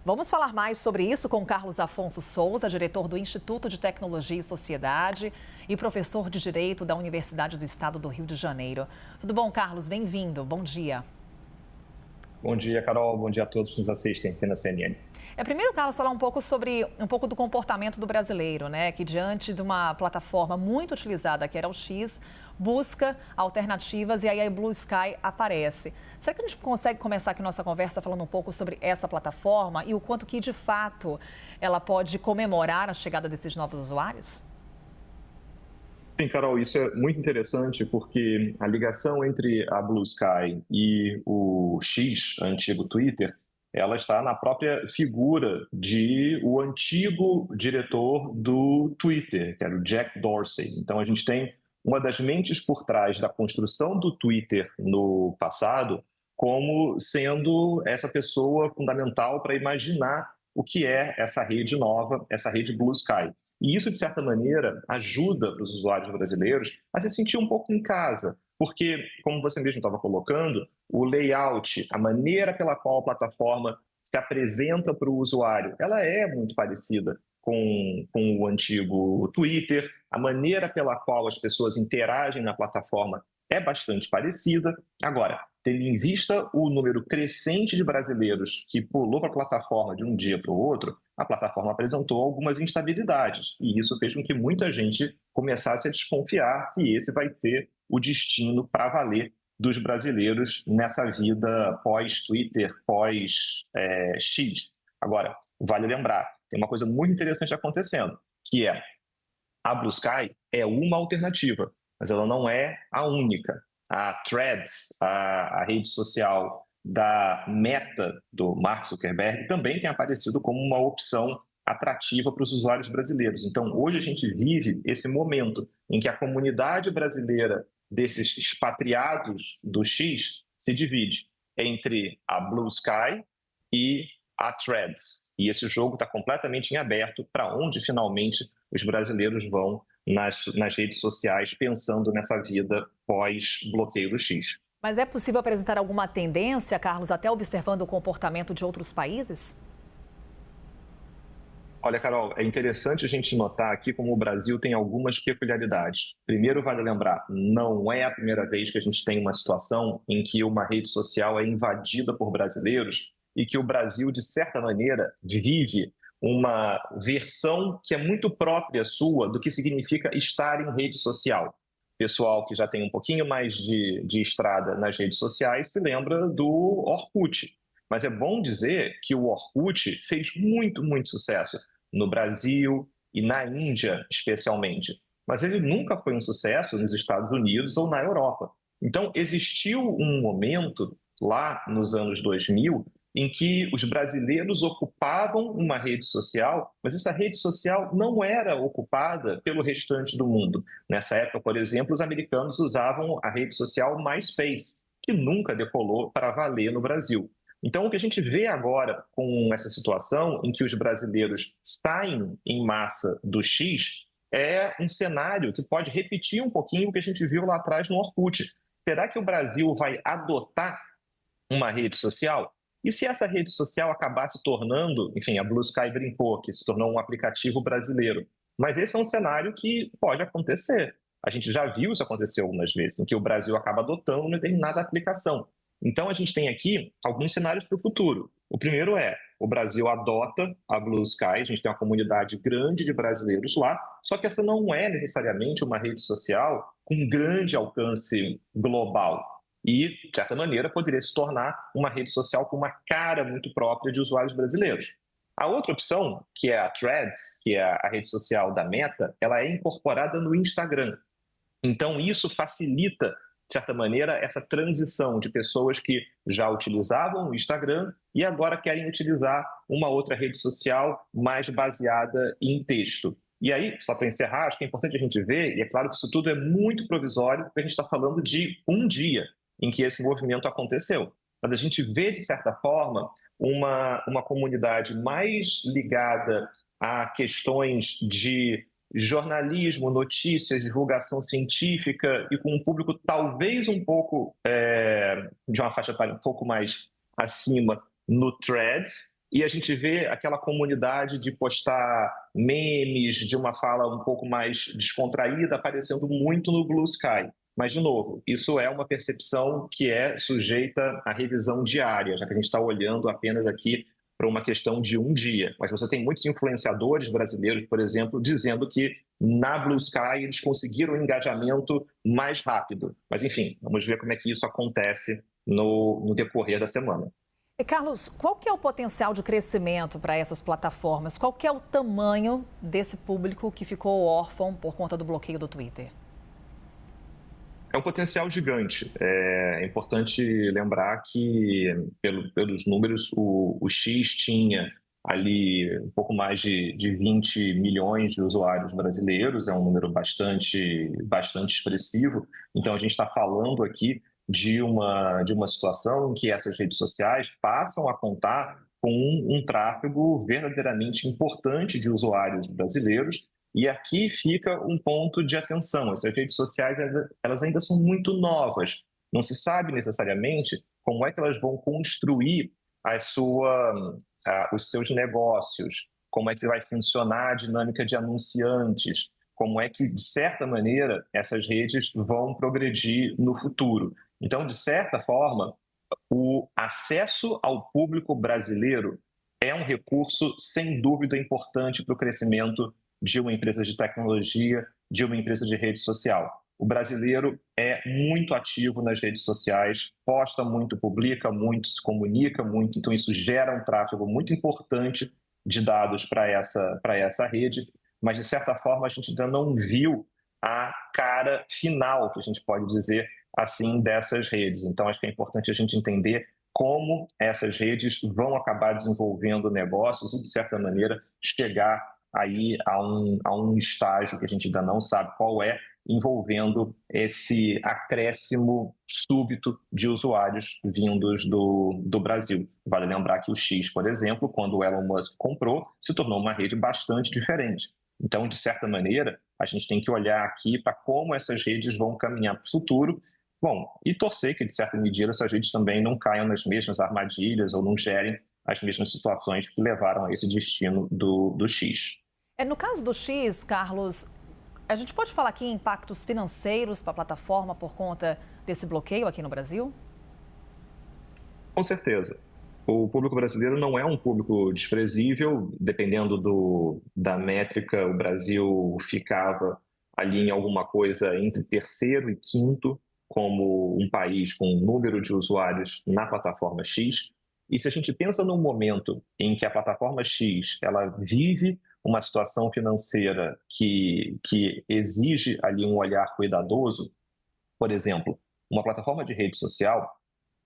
Vamos falar mais sobre isso com Carlos Afonso Souza, diretor do Instituto de Tecnologia e Sociedade e professor de Direito da Universidade do Estado do Rio de Janeiro. Tudo bom, Carlos? Bem-vindo. Bom dia. Bom dia, Carol. Bom dia a todos que nos assistem aqui na CNN. Primeiro, Carlos, falar um pouco do comportamento do brasileiro, né? Que diante de uma plataforma muito utilizada, que era o X, busca alternativas e aí a Blue Sky aparece. Será que a gente consegue começar aqui nossa conversa falando um pouco sobre essa plataforma e o quanto que, de fato, ela pode comemorar a chegada desses novos usuários? Sim, Carol, isso é muito interessante porque a ligação entre a Blue Sky e o X, antigo Twitter, ela está na própria figura de o antigo diretor do Twitter, que era o Jack Dorsey. Então, a gente tem uma das mentes por trás da construção do Twitter no passado como sendo essa pessoa fundamental para imaginar o que é essa rede nova, essa rede Blue Sky. E isso, de certa maneira, ajuda os usuários brasileiros a se sentir um pouco em casa, porque, como você mesmo estava colocando, o layout, a maneira pela qual a plataforma se apresenta para o usuário, ela é muito parecida com o antigo Twitter, a maneira pela qual as pessoas interagem na plataforma é bastante parecida. Agora, tendo em vista o número crescente de brasileiros que pulou para a plataforma de um dia para o outro, a plataforma apresentou algumas instabilidades, e isso fez com que muita gente começasse a desconfiar que esse vai ser o destino para valer dos brasileiros nessa vida pós-Twitter, pós-X. Agora, vale lembrar, tem uma coisa muito interessante acontecendo, que é a Blue Sky é uma alternativa, mas ela não é a única. A Threads, a rede social da Meta, do Mark Zuckerberg, também tem aparecido como uma opção atrativa para os usuários brasileiros. Então, hoje a gente vive esse momento em que a comunidade brasileira desses expatriados do X se divide entre a Blue Sky e a Threads. E esse jogo está completamente em aberto para onde finalmente os brasileiros vão nas redes sociais pensando nessa vida pós-bloqueio do X. Mas é possível apresentar alguma tendência, Carlos, até observando o comportamento de outros países? Olha, Carol, é interessante a gente notar aqui como o Brasil tem algumas peculiaridades. Primeiro, vale lembrar, não é a primeira vez que a gente tem uma situação em que uma rede social é invadida por brasileiros e que o Brasil, de certa maneira, vive uma versão que é muito própria sua do que significa estar em rede social. Pessoal que já tem um pouquinho mais de estrada nas redes sociais se lembra do Orkut. Mas é bom dizer que o Orkut fez muito, muito sucesso no Brasil e na Índia, especialmente. Mas ele nunca foi um sucesso nos Estados Unidos ou na Europa. Então, existiu um momento, lá nos anos 2000, em que os brasileiros ocupavam uma rede social, mas essa rede social não era ocupada pelo restante do mundo. Nessa época, por exemplo, os americanos usavam a rede social MySpace, que nunca decolou para valer no Brasil. Então, o que a gente vê agora com essa situação em que os brasileiros saem em massa do X é um cenário que pode repetir um pouquinho o que a gente viu lá atrás no Orkut. Será que o Brasil vai adotar uma rede social? E se essa rede social acabar se tornando, enfim, a Blue Sky brincou que se tornou um aplicativo brasileiro, mas esse é um cenário que pode acontecer. A gente já viu isso acontecer algumas vezes, em que o Brasil acaba adotando uma determinada aplicação. Então, a gente tem aqui alguns cenários para o futuro. O primeiro é, o Brasil adota a Blue Sky, a gente tem uma comunidade grande de brasileiros lá, só que essa não é necessariamente uma rede social com grande alcance global. E, de certa maneira, poderia se tornar uma rede social com uma cara muito própria de usuários brasileiros. A outra opção, que é a Threads, que é a rede social da Meta, ela é incorporada no Instagram. Então, isso facilita, de certa maneira, essa transição de pessoas que já utilizavam o Instagram e agora querem utilizar uma outra rede social mais baseada em texto. E aí, só para encerrar, acho que é importante a gente ver, e é claro que isso tudo é muito provisório, porque a gente está falando de um dia em que esse movimento aconteceu. Mas a gente vê, de certa forma, uma comunidade mais ligada a questões de jornalismo, notícias, divulgação científica e com um público talvez um pouco de uma faixa etária um pouco mais acima no Threads e a gente vê aquela comunidade de postar memes, de uma fala um pouco mais descontraída, aparecendo muito no Blue Sky. Mas, de novo, isso é uma percepção que é sujeita à revisão diária, já que a gente está olhando apenas aqui para uma questão de um dia. Mas você tem muitos influenciadores brasileiros, por exemplo, dizendo que na Blue Sky eles conseguiram um engajamento mais rápido. Mas, enfim, vamos ver como é que isso acontece no decorrer da semana. E Carlos, qual que é o potencial de crescimento para essas plataformas? Qual que é o tamanho desse público que ficou órfão por conta do bloqueio do Twitter? É um potencial gigante. É importante lembrar que, pelos números, o X tinha ali um pouco mais de 20 milhões de usuários brasileiros, é um número bastante expressivo. Então, a gente está falando aqui de uma situação em que essas redes sociais passam a contar com um tráfego verdadeiramente importante de usuários brasileiros. E aqui fica um ponto de atenção. Essas redes sociais, elas ainda são muito novas. Não se sabe necessariamente como é que elas vão construir os seus negócios, como é que vai funcionar a dinâmica de anunciantes, como é que, de certa maneira, essas redes vão progredir no futuro. Então, de certa forma, o acesso ao público brasileiro é um recurso, sem dúvida, importante para o crescimento de uma empresa de tecnologia, de uma empresa de rede social. O brasileiro é muito ativo nas redes sociais, posta muito, publica muito, se comunica muito, então isso gera um tráfego muito importante de dados para essa rede, mas de certa forma a gente ainda não viu a cara final, que a gente pode dizer assim, dessas redes. Então acho que é importante a gente entender como essas redes vão acabar desenvolvendo negócios e, de certa maneira, chegar aí a um estágio que a gente ainda não sabe qual é, envolvendo esse acréscimo súbito de usuários vindos do Brasil. Vale lembrar que o X, por exemplo, quando o Elon Musk comprou, se tornou uma rede bastante diferente. Então, de certa maneira, a gente tem que olhar aqui para como essas redes vão caminhar para o futuro. Bom, e torcer que, de certa medida, essas redes também não caiam nas mesmas armadilhas ou não gerem as mesmas situações que levaram a esse destino do X. No caso do X, Carlos, a gente pode falar aqui em impactos financeiros para a plataforma por conta desse bloqueio aqui no Brasil? Com certeza. O público brasileiro não é um público desprezível, dependendo da métrica, o Brasil ficava ali em alguma coisa entre terceiro e quinto, como um país com um número de usuários na plataforma X. E se a gente pensa num momento em que a plataforma X ela vive uma situação financeira que exige ali um olhar cuidadoso, por exemplo, uma plataforma de rede social,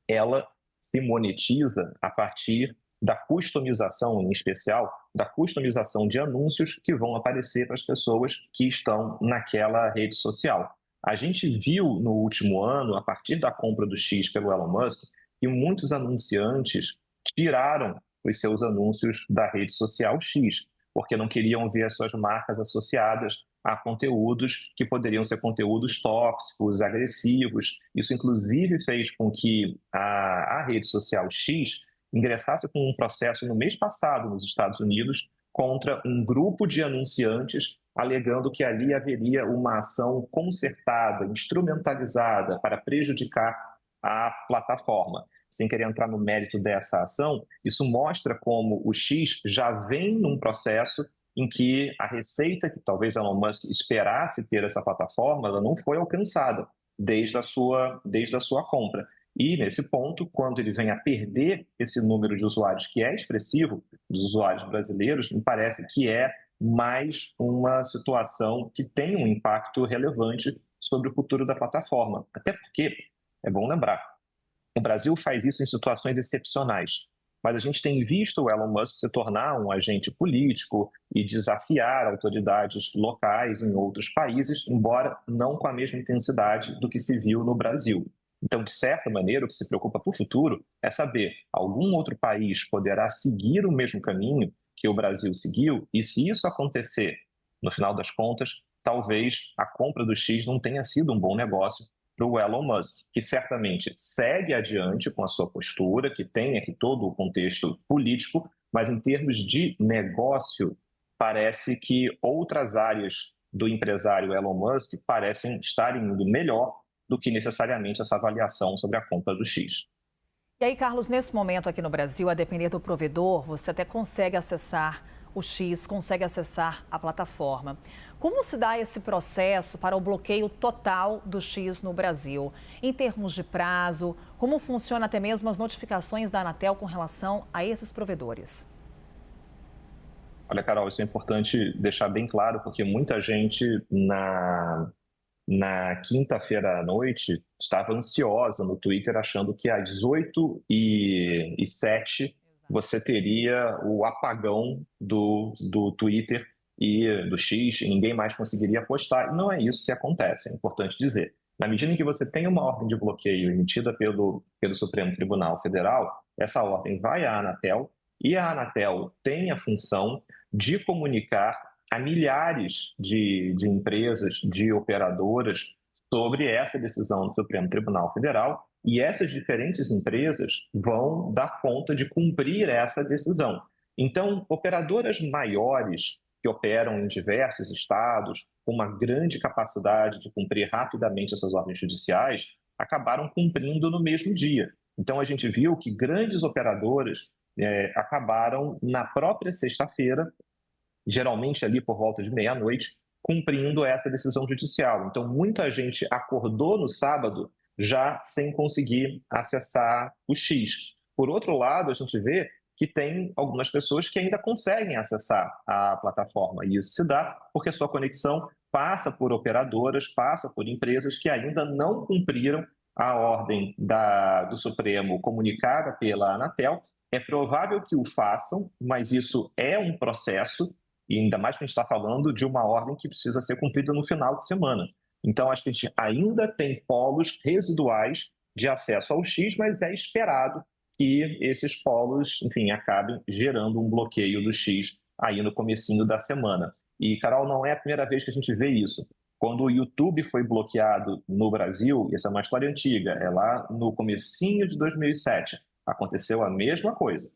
ela se monetiza a partir da customização, em especial, da customização de anúncios que vão aparecer para as pessoas que estão naquela rede social. A gente viu no último ano, a partir da compra do X pelo Elon Musk, que muitos anunciantes tiraram os seus anúncios da rede social X, porque não queriam ver as suas marcas associadas a conteúdos que poderiam ser conteúdos tóxicos, agressivos. Isso, inclusive, fez com que a rede social X ingressasse com um processo no mês passado nos Estados Unidos contra um grupo de anunciantes, alegando que ali haveria uma ação concertada, instrumentalizada para prejudicar a plataforma. Sem querer entrar no mérito dessa ação, isso mostra como o X já vem num processo em que a receita que talvez Elon Musk esperasse ter essa plataforma, ela não foi alcançada desde a sua compra. E, nesse ponto, quando ele vem a perder esse número de usuários, que é expressivo, dos usuários brasileiros, me parece que é mais uma situação que tem um impacto relevante sobre o futuro da plataforma. Até porque, é bom lembrar, o Brasil faz isso em situações excepcionais, mas a gente tem visto o Elon Musk se tornar um agente político e desafiar autoridades locais em outros países, embora não com a mesma intensidade do que se viu no Brasil. Então, de certa maneira, o que se preocupa para o futuro é saber algum outro país poderá seguir o mesmo caminho que o Brasil seguiu, e se isso acontecer, no final das contas, talvez a compra do X não tenha sido um bom negócio para o Elon Musk, que certamente segue adiante com a sua postura, que tem aqui todo o contexto político, mas em termos de negócio, parece que outras áreas do empresário Elon Musk parecem estar indo melhor do que necessariamente essa avaliação sobre a compra do X. E aí, Carlos, nesse momento aqui no Brasil, a depender do provedor, você até consegue acessar o X, consegue acessar a plataforma. Como se dá esse processo para o bloqueio total do X no Brasil? Em termos de prazo, como funciona até mesmo as notificações da Anatel com relação a esses provedores? Olha, Carol, isso é importante deixar bem claro, porque muita gente na quinta-feira à noite estava ansiosa no Twitter, achando que às 8h07 você teria o apagão do Twitter e do X, e ninguém mais conseguiria postar. E não é isso que acontece, é importante dizer. Na medida em que você tem uma ordem de bloqueio emitida pelo Supremo Tribunal Federal, essa ordem vai à Anatel, e a Anatel tem a função de comunicar a milhares de empresas, de operadoras, sobre essa decisão do Supremo Tribunal Federal, e essas diferentes empresas vão dar conta de cumprir essa decisão. Então, operadoras maiores que operam em diversos estados, com uma grande capacidade de cumprir rapidamente essas ordens judiciais, acabaram cumprindo no mesmo dia. Então, a gente viu que grandes operadoras acabaram, na própria sexta-feira, geralmente ali por volta de meia-noite, cumprindo essa decisão judicial. Então, muita gente acordou no sábado já sem conseguir acessar o X. Por outro lado, a gente vê que tem algumas pessoas que ainda conseguem acessar a plataforma. E isso se dá porque a sua conexão passa por operadoras, passa por empresas que ainda não cumpriram a ordem do Supremo comunicada pela Anatel. É provável que o façam, mas isso é um processo, e ainda mais que a gente está falando de uma ordem que precisa ser cumprida no final de semana. Então, acho que a gente ainda tem polos residuais de acesso ao X, mas é esperado que esses polos, enfim, acabem gerando um bloqueio do X aí no comecinho da semana. E, Carol, não é a primeira vez que a gente vê isso. Quando o YouTube foi bloqueado no Brasil, essa é uma história antiga, é lá no comecinho de 2007, aconteceu a mesma coisa.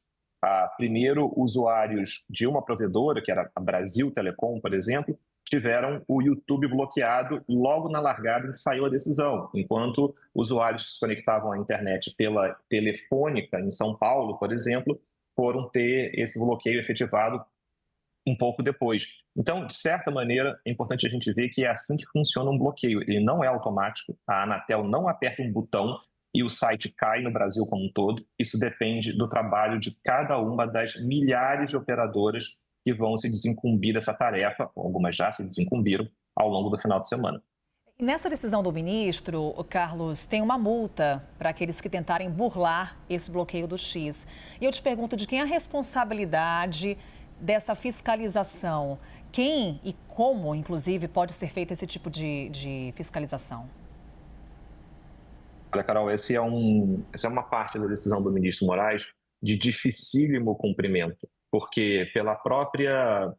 Primeiro, usuários de uma provedora, que era a Brasil Telecom, por exemplo, tiveram o YouTube bloqueado logo na largada em que saiu a decisão, enquanto usuários que se conectavam à internet pela Telefônica, em São Paulo, por exemplo, foram ter esse bloqueio efetivado um pouco depois. Então, de certa maneira, é importante a gente ver que é assim que funciona um bloqueio. Ele não é automático, a Anatel não aperta um botão e o site cai no Brasil como um todo. Isso depende do trabalho de cada uma das milhares de operadoras que vão se desincumbir dessa tarefa, algumas já se desincumbiram, ao longo do final de semana. Nessa decisão do ministro, Carlos, tem uma multa para aqueles que tentarem burlar esse bloqueio do X. E eu te pergunto de quem é a responsabilidade dessa fiscalização? Quem e como, inclusive, pode ser feito esse tipo de fiscalização? Olha, Carol, essa é uma parte da decisão do ministro Moraes de dificílimo cumprimento, porque pela própria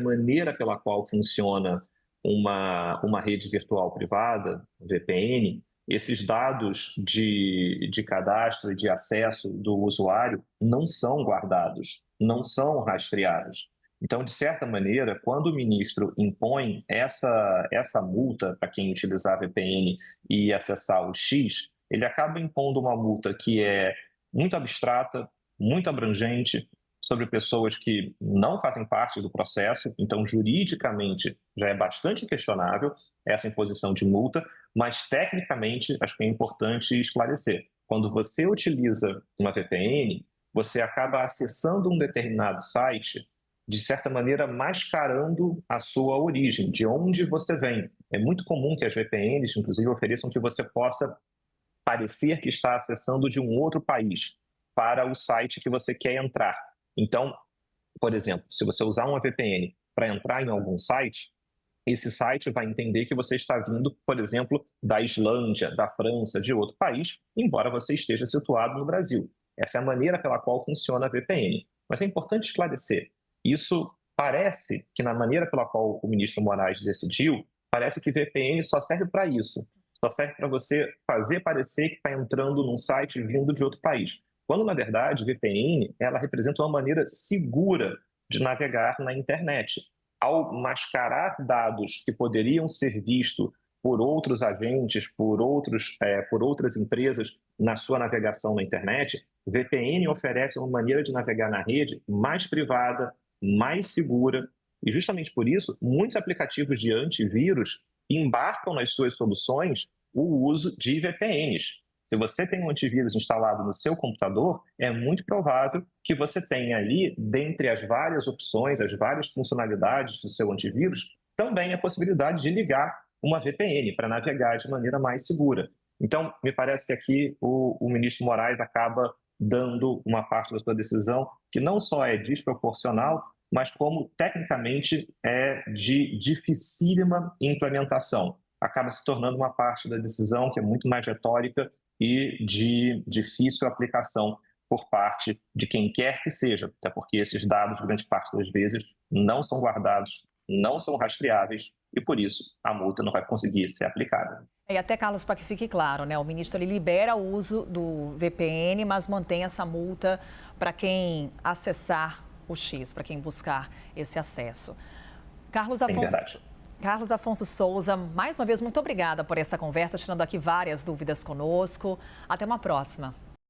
maneira pela qual funciona uma rede virtual privada, VPN, esses dados de cadastro e de acesso do usuário não são guardados, não são rastreados. Então, de certa maneira, quando o ministro impõe essa multa para quem utilizar a VPN e acessar o X, ele acaba impondo uma multa que é muito abstrata, muito abrangente, sobre pessoas que não fazem parte do processo. Então, juridicamente, já é bastante questionável essa imposição de multa, mas, tecnicamente, acho que é importante esclarecer. Quando você utiliza uma VPN, você acaba acessando um determinado site, de certa maneira, mascarando a sua origem, de onde você vem. É muito comum que as VPNs, inclusive, ofereçam que você possa parecer que está acessando de um outro país para o site que você quer entrar. Então, por exemplo, se você usar uma VPN para entrar em algum site, esse site vai entender que você está vindo, por exemplo, da Islândia, da França, de outro país, embora você esteja situado no Brasil. Essa é a maneira pela qual funciona a VPN. Mas é importante esclarecer, isso parece que na maneira pela qual o ministro Moraes decidiu, parece que VPN só serve para isso, só serve para você fazer parecer que está entrando num site vindo de outro país. quando, na verdade, VPN, ela representa uma maneira segura de navegar na internet. Ao mascarar dados que poderiam ser vistos por outros agentes, por outras empresas na sua navegação na internet, VPN oferece uma maneira de navegar na rede mais privada, mais segura, e justamente por isso, muitos aplicativos de antivírus embarcam nas suas soluções o uso de VPNs. Se você tem um antivírus instalado no seu computador, é muito provável que você tenha ali, dentre as várias opções, as várias funcionalidades do seu antivírus, também a possibilidade de ligar uma VPN para navegar de maneira mais segura. Então, me parece que aqui o ministro Moraes acaba dando uma parte da sua decisão que não só é desproporcional, mas como tecnicamente é de dificílima implementação. Acaba se tornando uma parte da decisão que é muito mais retórica e de difícil aplicação por parte de quem quer que seja, até porque esses dados, grande parte das vezes, não são guardados, não são rastreáveis e, por isso, a multa não vai conseguir ser aplicada. E até, Carlos, para que fique claro, né? O ministro ele libera o uso do VPN, mas mantém essa multa para quem acessar o X, para quem buscar esse acesso. Carlos Afonso Souza, mais uma vez, muito obrigada por essa conversa, tirando aqui várias dúvidas conosco. Até uma próxima.